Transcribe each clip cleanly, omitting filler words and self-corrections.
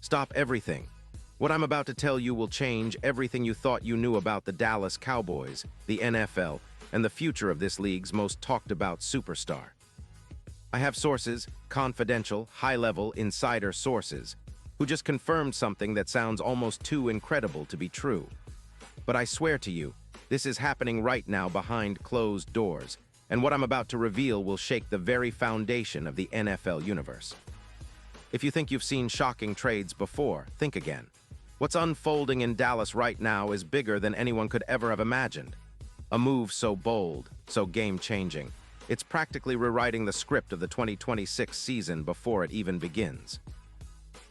Stop everything. What I'm about to tell you will change everything you thought you knew about the Dallas Cowboys, the NFL, and the future of this league's most talked-about superstar. I have sources, confidential, high-level, insider sources, who just confirmed something that sounds almost too incredible to be true. But I swear to you, this is happening right now behind closed doors, and what I'm about to reveal will shake the very foundation of the NFL universe. If you think you've seen shocking trades before, think again. What's unfolding in Dallas right now is bigger than anyone could ever have imagined. A move so bold, so game-changing, it's practically rewriting the script of the 2026 season before it even begins.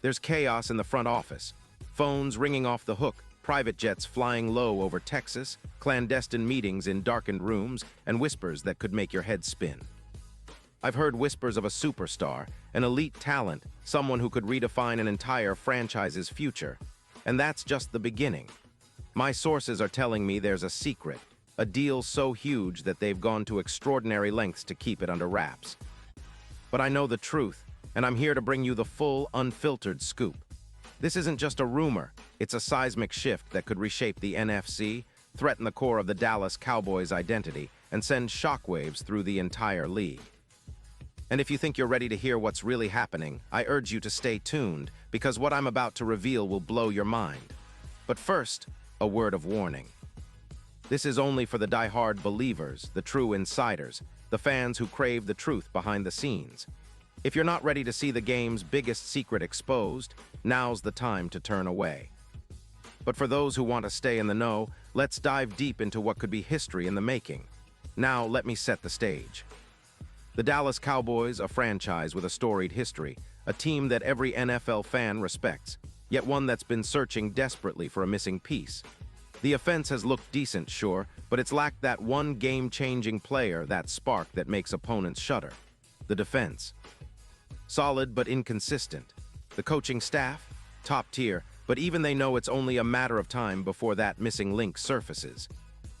There's chaos in the front office, phones ringing off the hook, private jets flying low over Texas, clandestine meetings in darkened rooms, and whispers that could make your head spin. I've heard whispers of a superstar, an elite talent, someone who could redefine an entire franchise's future. And that's just the beginning. My sources are telling me there's a secret, a deal so huge that they've gone to extraordinary lengths to keep it under wraps. But I know the truth, and I'm here to bring you the full, unfiltered scoop. This isn't just a rumor, it's a seismic shift that could reshape the NFC, threaten the core of the Dallas Cowboys' identity, and send shockwaves through the entire league. And if you think you're ready to hear what's really happening, I urge you to stay tuned, because what I'm about to reveal will blow your mind. But first, a word of warning. This is only for the die-hard believers, the true insiders, the fans who crave the truth behind the scenes. If you're not ready to see the game's biggest secret exposed, now's the time to turn away. But for those who want to stay in the know, let's dive deep into what could be history in the making. Now, let me set the stage. The Dallas Cowboys, a franchise with a storied history, a team that every NFL fan respects, yet one that's been searching desperately for a missing piece. The offense has looked decent, sure, but it's lacked that one game-changing player, that spark that makes opponents shudder. The defense. Solid but inconsistent. The coaching staff? Top tier, but even they know it's only a matter of time before that missing link surfaces.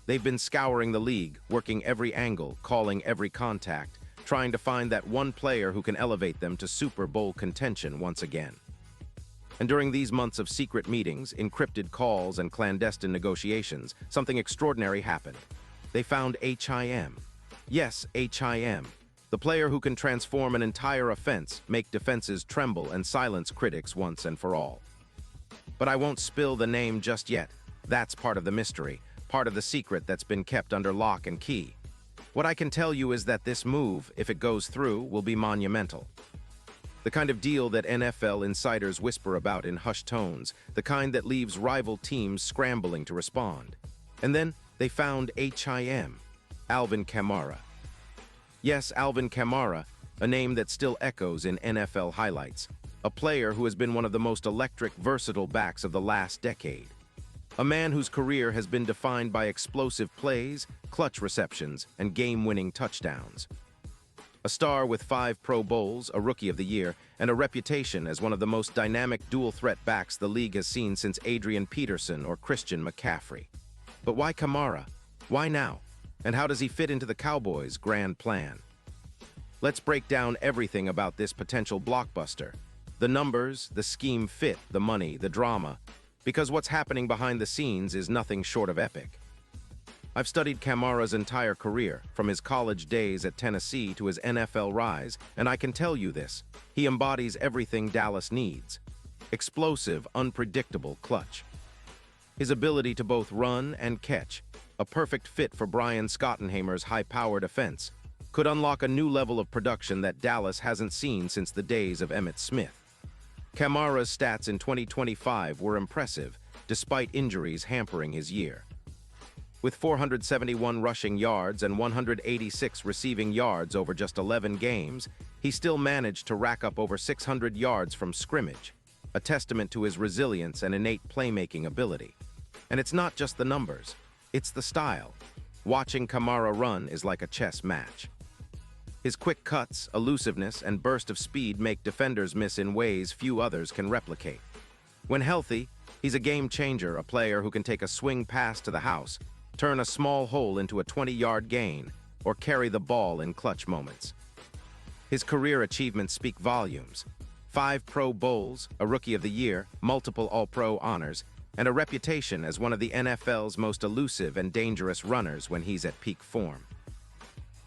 They've been scouring the league, working every angle, calling every contact, trying to find that one player who can elevate them to Super Bowl contention once again. And during these months of secret meetings, encrypted calls, and clandestine negotiations, something extraordinary happened. They found HIM. Yes, HIM. The player who can transform an entire offense, make defenses tremble, and silence critics once and for all. But I won't spill the name just yet. That's part of the mystery, part of the secret that's been kept under lock and key. What I can tell you is that this move, if it goes through, will be monumental. The kind of deal that NFL insiders whisper about in hushed tones, the kind that leaves rival teams scrambling to respond. And then they found HIM, Alvin Kamara. Yes, Alvin Kamara, a name that still echoes in NFL highlights, a player who has been one of the most electric, versatile backs of the last decade. A man whose career has been defined by explosive plays, clutch receptions, and game-winning touchdowns. A star with 5 Pro Bowls, a Rookie of the Year, and a reputation as one of the most dynamic dual-threat backs the league has seen since Adrian Peterson or Christian McCaffrey. But why Kamara? Why now? And how does he fit into the Cowboys' grand plan? Let's break down everything about this potential blockbuster. The numbers, the scheme fit, the money, the drama. Because what's happening behind the scenes is nothing short of epic. I've studied Kamara's entire career, from his college days at Tennessee to his NFL rise, and I can tell you this, he embodies everything Dallas needs. Explosive, unpredictable clutch. His ability to both run and catch, a perfect fit for Brian Schottenheimer's high-powered offense, could unlock a new level of production that Dallas hasn't seen since the days of Emmitt Smith. Kamara's stats in 2025 were impressive, despite injuries hampering his year. With 471 rushing yards and 186 receiving yards over just 11 games, he still managed to rack up over 600 yards from scrimmage, a testament to his resilience and innate playmaking ability. And it's not just the numbers, it's the style. Watching Kamara run is like a chess match. His quick cuts, elusiveness, and burst of speed make defenders miss in ways few others can replicate. When healthy, he's a game changer, a player who can take a swing pass to the house, turn a small hole into a 20-yard gain, or carry the ball in clutch moments. His career achievements speak volumes. 5 Pro Bowls, a Rookie of the Year, multiple All-Pro honors, and a reputation as one of the NFL's most elusive and dangerous runners when he's at peak form.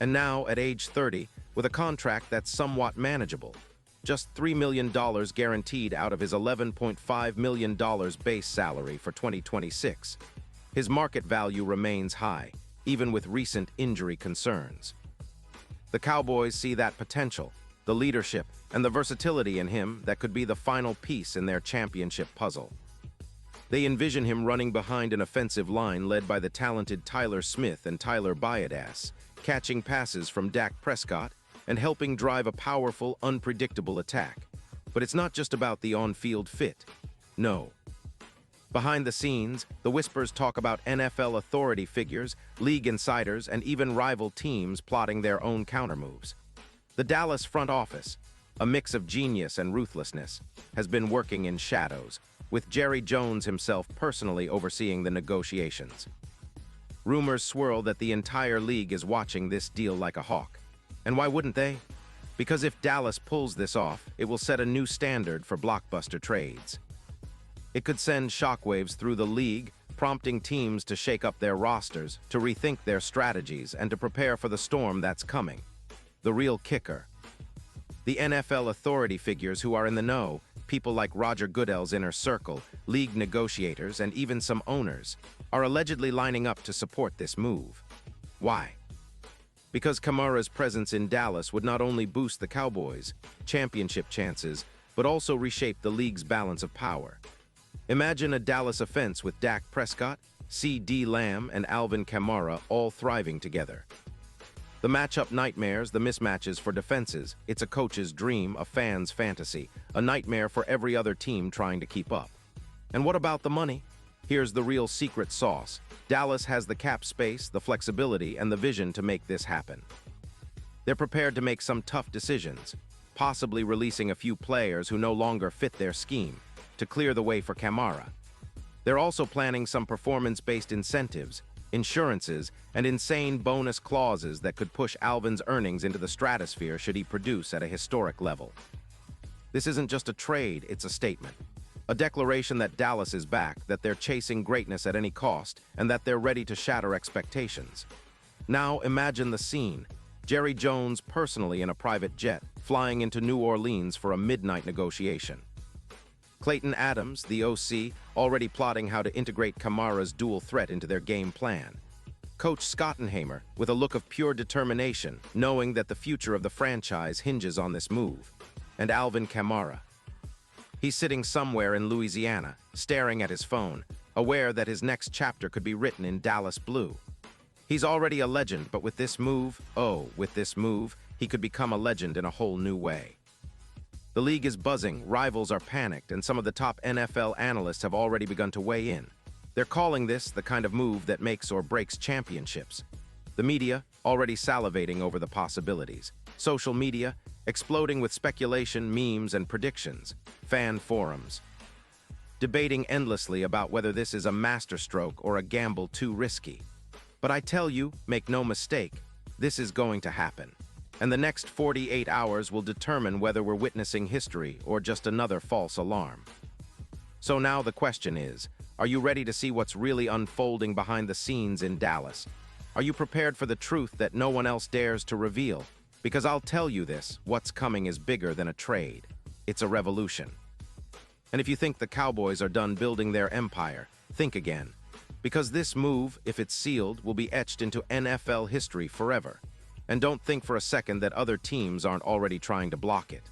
And now, at age 30, with a contract that's somewhat manageable, just $3 million guaranteed out of his $11.5 million base salary for 2026. His market value remains high, even with recent injury concerns. The Cowboys see that potential, the leadership, and the versatility in him that could be the final piece in their championship puzzle. They envision him running behind an offensive line led by the talented Tyler Smith and Tyler Baiadas, catching passes from Dak Prescott and helping drive a powerful, unpredictable attack. But it's not just about the on-field fit. No. Behind the scenes, the whispers talk about NFL authority figures, league insiders, and even rival teams plotting their own countermoves. The Dallas front office, a mix of genius and ruthlessness, has been working in shadows, with Jerry Jones himself personally overseeing the negotiations. Rumors swirl that the entire league is watching this deal like a hawk. And why wouldn't they? Because if Dallas pulls this off, it will set a new standard for blockbuster trades. It could send shockwaves through the league, prompting teams to shake up their rosters, to rethink their strategies, and to prepare for the storm that's coming. The real kicker. The NFL authority figures who are in the know, people like Roger Goodell's inner circle, league negotiators, and even some owners, are allegedly lining up to support this move. Why? Because Kamara's presence in Dallas would not only boost the Cowboys' championship chances, but also reshape the league's balance of power. Imagine a Dallas offense with Dak Prescott, C.D. Lamb, and Alvin Kamara all thriving together. The matchup nightmares, the mismatches for defenses, it's a coach's dream, a fan's fantasy, a nightmare for every other team trying to keep up. And what about the money? Here's the real secret sauce. Dallas has the cap space, the flexibility, and the vision to make this happen. They're prepared to make some tough decisions, possibly releasing a few players who no longer fit their scheme, to clear the way for Kamara. They're also planning some performance-based incentives, insurances, and insane bonus clauses that could push Alvin's earnings into the stratosphere should he produce at a historic level. This isn't just a trade, it's a statement. A declaration that Dallas is back, that they're chasing greatness at any cost, and that they're ready to shatter expectations. Now imagine the scene. Jerry Jones personally in a private jet, flying into New Orleans for a midnight negotiation. Clayton Adams, the OC, already plotting how to integrate Kamara's dual threat into their game plan. Coach Schottenheimer, with a look of pure determination, knowing that the future of the franchise hinges on this move. And Alvin Kamara. He's sitting somewhere in Louisiana, staring at his phone, aware that his next chapter could be written in Dallas blue. He's already a legend, but with this move, he could become a legend in a whole new way. The league is buzzing, rivals are panicked, and some of the top NFL analysts have already begun to weigh in. They're calling this the kind of move that makes or breaks championships. The media, already salivating over the possibilities. Social media, exploding with speculation, memes, and predictions. Fan forums, debating endlessly about whether this is a masterstroke or a gamble too risky. But I tell you, make no mistake, this is going to happen. And the next 48 hours will determine whether we're witnessing history or just another false alarm. So now the question is, are you ready to see what's really unfolding behind the scenes in Dallas? Are you prepared for the truth that no one else dares to reveal? Because I'll tell you this, what's coming is bigger than a trade. It's a revolution. And if you think the Cowboys are done building their empire, think again. Because this move, if it's sealed, will be etched into NFL history forever. And don't think for a second that other teams aren't already trying to block it.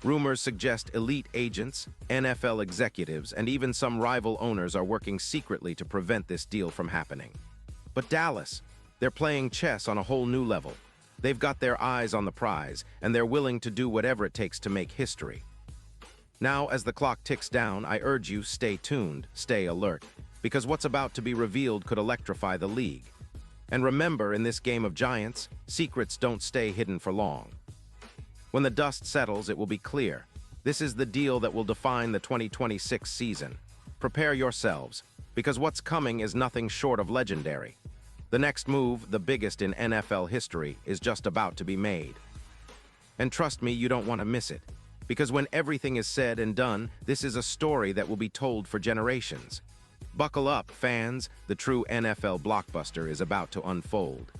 Rumors suggest elite agents, NFL executives, and even some rival owners are working secretly to prevent this deal from happening. But Dallas, they're playing chess on a whole new level. They've got their eyes on the prize, and they're willing to do whatever it takes to make history. Now, as the clock ticks down, I urge you, stay tuned, stay alert, because what's about to be revealed could electrify the league. And remember, in this game of giants, secrets don't stay hidden for long. When the dust settles, it will be clear. This is the deal that will define the 2026 season. Prepare yourselves, because what's coming is nothing short of legendary. The next move, the biggest in NFL history, is just about to be made. And trust me, you don't want to miss it, Because when everything is said and done, this is a story that will be told for generations. Buckle up, fans. The true NFL blockbuster is about to unfold.